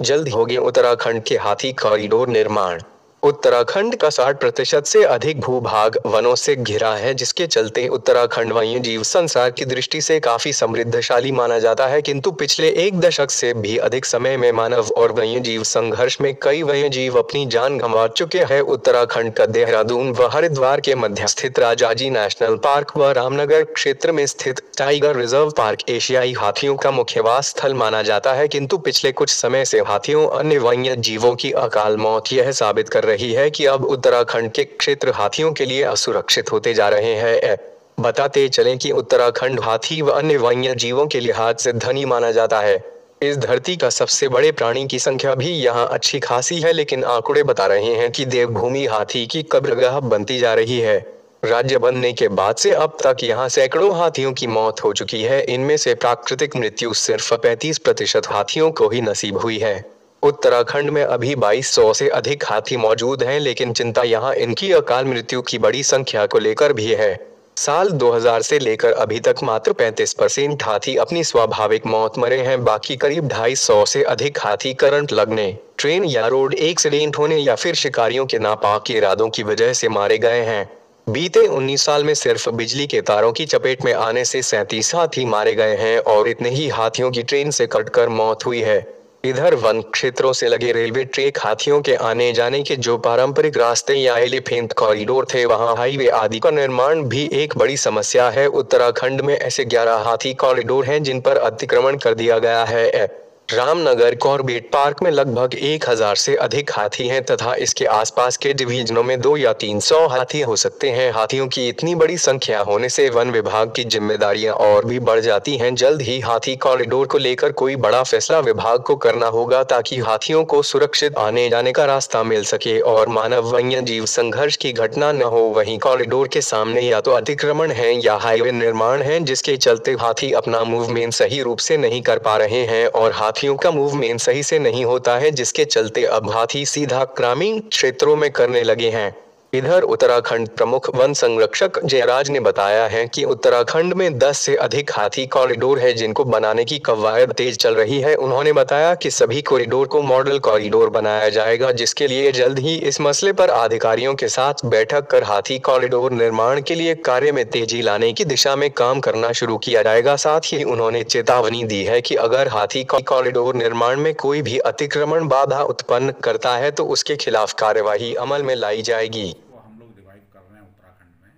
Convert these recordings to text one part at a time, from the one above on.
जल्द होगी उत्तराखंड के हाथी कॉरिडोर निर्माण। उत्तराखंड का 60% से अधिक भूभाग वनों से घिरा है, जिसके चलते उत्तराखंड वन्य जीव संसार की दृष्टि से काफी समृद्धशाली माना जाता है। किंतु पिछले एक दशक से भी अधिक समय में मानव और वन्य जीव संघर्ष में कई वन्य जीव अपनी जान गंवा चुके हैं। उत्तराखंड का देहरादून व हरिद्वार के मध्य स्थित राजाजी नेशनल पार्क व रामनगर क्षेत्र में स्थित टाइगर रिजर्व पार्क एशियाई हाथियों का मुख्य वास स्थल माना जाता है। किंतु पिछले कुछ समय से हाथियों अन्य वन्य जीवों की अकाल मौत यह साबित कर रही है कि अब उत्तराखंड के क्षेत्र हाथियों के लिए असुरक्षित होते जा रहे हैं। बताते चलें कि उत्तराखंड हाथी व अन्य वन्य जीवों के लिहाज से धनी माना जाता है। इस धरती का सबसे बड़े प्राणी की संख्या भी यहाँ अच्छी खासी है, लेकिन आंकड़े बता रहे हैं कि देवभूमि हाथी की कब्रगाह बनती जा रही है। राज्य बनने के बाद से अब तक यहाँ सैकड़ों हाथियों की मौत हो चुकी है। इनमें से प्राकृतिक मृत्यु सिर्फ 35% हाथियों को ही नसीब हुई है। उत्तराखंड में अभी 2200 से अधिक हाथी मौजूद हैं, लेकिन चिंता यहाँ इनकी अकाल मृत्यु की बड़ी संख्या को लेकर भी है। साल 2000 से लेकर अभी तक मात्र 35% हाथी अपनी स्वाभाविक मौत मरे हैं। बाकी करीब 250 से अधिक हाथी करंट लगने, ट्रेन या रोड एक्सीडेंट होने या फिर शिकारियों के नापाक इरादों की वजह से मारे गए हैं। बीते 19 साल में सिर्फ बिजली के तारों की चपेट में आने से 37 हाथी मारे गए हैं और इतने ही हाथियों की ट्रेन से कटकर मौत हुई है। इधर वन क्षेत्रों से लगे रेलवे ट्रैक हाथियों के आने जाने के जो पारंपरिक रास्ते या एलिफेंट कॉरिडोर थे, वहां हाईवे आदि का निर्माण भी एक बड़ी समस्या है। उत्तराखंड में ऐसे 11 हाथी कॉरिडोर हैं जिन पर अतिक्रमण कर दिया गया है। रामनगर कॉर्बेट पार्क में लगभग 1000 से अधिक हाथी हैं तथा इसके आसपास के डिवीजनों में 2 या 300 हाथी हो सकते हैं। हाथियों की इतनी बड़ी संख्या होने से वन विभाग की जिम्मेदारियां और भी बढ़ जाती हैं। जल्द ही हाथी कॉरिडोर को लेकर कोई बड़ा फैसला विभाग को करना होगा, ताकि हाथियों को सुरक्षित आने जाने का रास्ता मिल सके और मानव वन्य जीव संघर्ष की घटना न हो। वहीं कॉरिडोर के सामने या तो अतिक्रमण है या हाईवे निर्माण है, जिसके चलते हाथी अपना मूवमेंट सही रूप से नहीं कर पा रहे हैं और हाथियों का मूवमेंट सही से नहीं होता है, जिसके चलते अब हाथी सीधा ग्रामीण क्षेत्रों में करने लगे हैं। इधर उत्तराखंड प्रमुख वन संरक्षक जयराज ने बताया है कि उत्तराखंड में 10 से अधिक हाथी कॉरिडोर है, जिनको बनाने की कवायद तेज चल रही है। उन्होंने बताया कि सभी कॉरिडोर को मॉडल कॉरिडोर बनाया जाएगा, जिसके लिए जल्द ही इस मसले पर अधिकारियों के साथ बैठक कर हाथी कॉरिडोर निर्माण के लिए कार्य में तेजी लाने की दिशा में काम करना शुरू किया जाएगा। साथ ही उन्होंने चेतावनी दी है कि अगर हाथी कॉरिडोर निर्माण में कोई भी अतिक्रमण बाधा उत्पन्न करता है तो उसके खिलाफ कार्यवाही अमल में लाई जाएगी। को हम लोग रिवाइव कर रहे हैं उत्तराखंड में।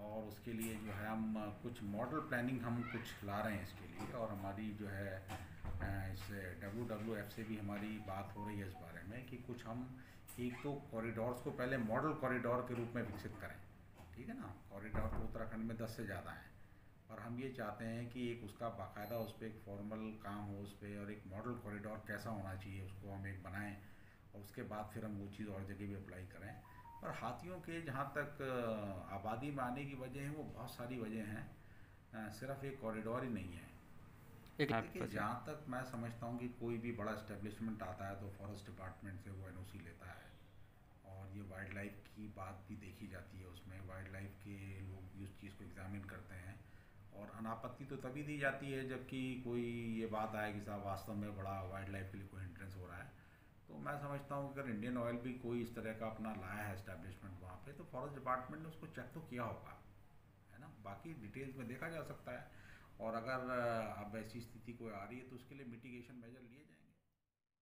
और उसके लिए जो है हम कुछ मॉडल प्लानिंग हम कुछ ला रहे हैं इसके लिए, और हमारी जो है इस WWF से भी हमारी बात हो रही है इस बारे में कि कुछ हम एक तो कॉरिडोर्स को पहले मॉडल कॉरिडोर के रूप में विकसित करें। ठीक है ना, कॉरिडोर तो उत्तराखंड में 10 से ज़्यादा हैं, और हम ये चाहते हैं कि एक उसका बाकायदा उस पर एक फॉर्मल काम हो उस पर, और एक मॉडल कॉरिडोर कैसा होना चाहिए उसको हम एक बनाएं, और उसके बाद फिर हम वो चीज़ और जगह भी अप्लाई करें। और हाथियों के जहाँ तक आबादी में आने की वजह है, वो बहुत सारी वजह हैं, सिर्फ एक कॉरिडोर ही नहीं है। देखिए, जहाँ तक मैं समझता हूँ कि कोई भी बड़ा इस्टेब्लिशमेंट आता है तो फॉरेस्ट डिपार्टमेंट से वो NOC लेता है, और ये वाइल्ड लाइफ की बात भी देखी जाती है उसमें। वाइल्ड लाइफ के लोग भी उस चीज़ को एग्जामिन करते हैं, और अनापत्ति तो तभी दी जाती है जबकि कोई ये बात आए कि साहब वास्तव में बड़ा वाइल्ड लाइफ के लिए कोई हिंड्रेंस हो रहा है। तो मैं समझता हूँ कि अगर इंडियन ऑयल भी कोई इस तरह का अपना लाया है इस्टेब्लिशमेंट वहाँ पे, तो फॉरेस्ट डिपार्टमेंट ने उसको चेक तो किया होगा, है ना। बाकी डिटेल्स में देखा जा सकता है, और अगर अब ऐसी स्थिति कोई आ रही है तो उसके लिए मिटिगेशन मेजर लिए जाएंगे।